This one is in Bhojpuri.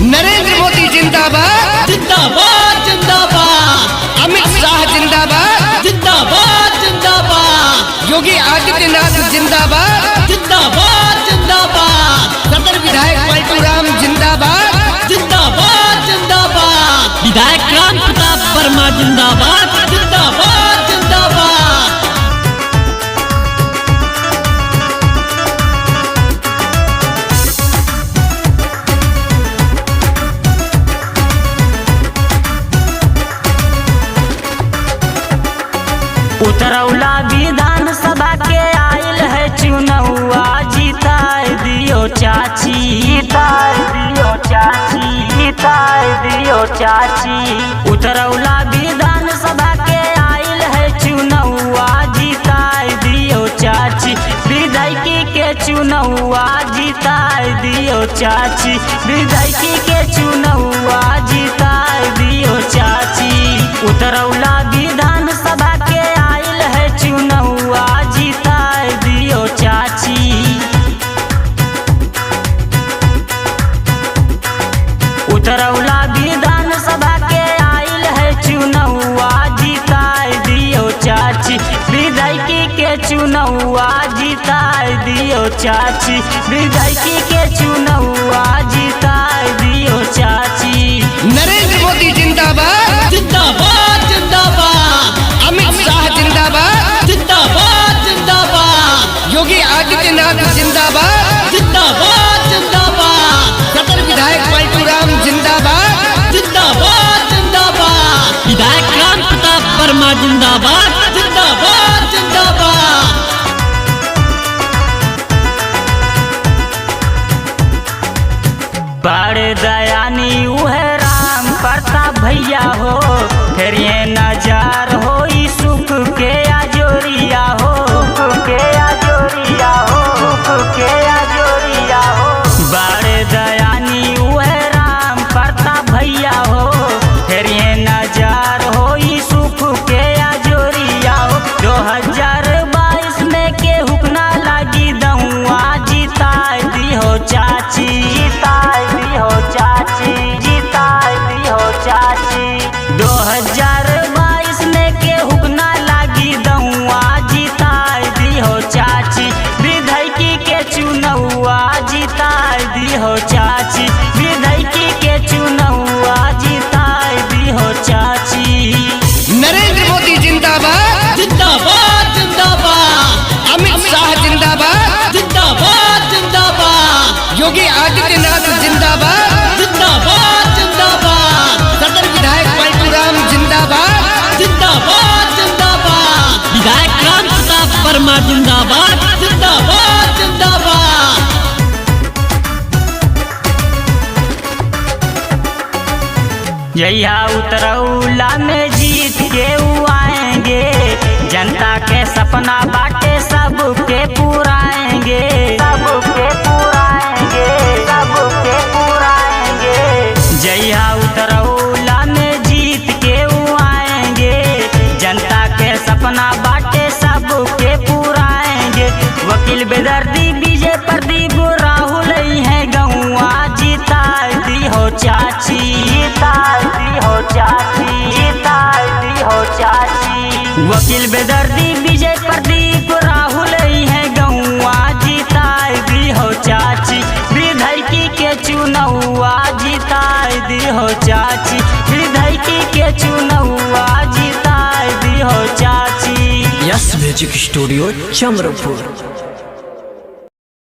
नरेंद्र मोदी जिंदाबाद जिंदाबाद जिंदाबाद, अमित शाह जिंदाबाद जिंदाबाद जिंदाबाद, योगी आदित्यनाथ जिंदाबाद जिंदाबाद जिंदाबाद, सदर विधायक पलटू राम जिंदाबाद जिंदाबाद जिंदाबाद, विधायक राम प्रताप वर्मा जिंदाबाद जिंदाबाद जिंदाबाद। उतरौला विधानसभा के आयल है चुनौआ, जीताए दियो चाची, जीताए दियो चाची, जीताए दियो चाची। उतरौला विधानसभा के आयल है चुनौआ, जीताए दियो चाची। विधायकी के चुनौआ, जीताए दियो चाची, विधायकी के चुनौआ, जीताए दियो चाची। उतरौला विधानसभा के आयल है चुनौआ, जीताए दियो चाची। उतरौला विधानसभा के आयल है चुनौआ, जीताए दियो चाची। विधायकी के चुनौआ, जीताए दियो चाची, विधायकी के चुनौआ, जीताए दियो चाची। नरेंद्र मोदी जिंदाबाद जिंदाबाद जिंदाबाद, अमित शाह जिंदाबाद जिंदाबाद जिंदाबाद, योगी आदित्यनाथ जिंदाबाद जिंदाबाद जिंदाबाद, सदर विधायक पलटू राम जिंदाबाद जिंदाबाद जिंदाबाद, विधायक राम प्रताप वर्मा जिंदाबाद जिंदाबाद जिंदाबाद। बड़े दयानी उहे राम प्रताप भैया हो, फिर ये नजार हो सुख के आजोरिया हो, सुख के आजोरिया हो, सुख के आजोरिया हो। बड़े दयानी उहे राम प्रताप भैया हो, फिर ये नजार हो सुख के आजोरिया हो। 2022 में के हुकना लागी दऊआ, जीताए दिहो चाची, जीताए दिहो चाची, जीताए दिहो चाची। 2022 में के हुकना लागी दऊआ, जीताए दिहो चाची। विधायकी के चुनौआ, जीताए दिहो चाची, विधायकी के चुनौआ, जीताए दिहो चाची। नरेंद्र मोदी जिंदाबाद जिंदाबाद जिंदाबाद, अमित शाह जिंदाबाद जिंदाबाद जिंदाबाद, योगी आदित्यनाथ जिंदाबाद जिंदाबाद जिंदाबाद, सदर विधायक पलटू राम जिंदाबाद जिंदाबाद जिंदाबाद, विधायक राम प्रताप वर्मा जिंदाबाद जिंदाबाद जिंदाबाद। यहिया उतरौला में जीत के ऊ आएंगे, जनता के सपना बाटे सबके पुराएंगे, सबके पुराएंगे, सबके पुराएंगे। जहिया उतरौला में जीत के ऊ आएंगे, जनता के सपना बाटे सबके पुराएंगे। वकील बेदर्दी विजय प्रदीप राहुल है गौआ, जीताए दिहो चाची, जीताए दिहो चाची, जीताए दिहो चाची। वकील बेदर्दी विजय प्रदीप राहुल है गौआ, जीताए दिहो चाची। विधायकी के चुनौआ, जीताए दिहो चाची, विधायकी के चुनौआ, जीताए दिहो चाची। Yash music studio Chamarpur.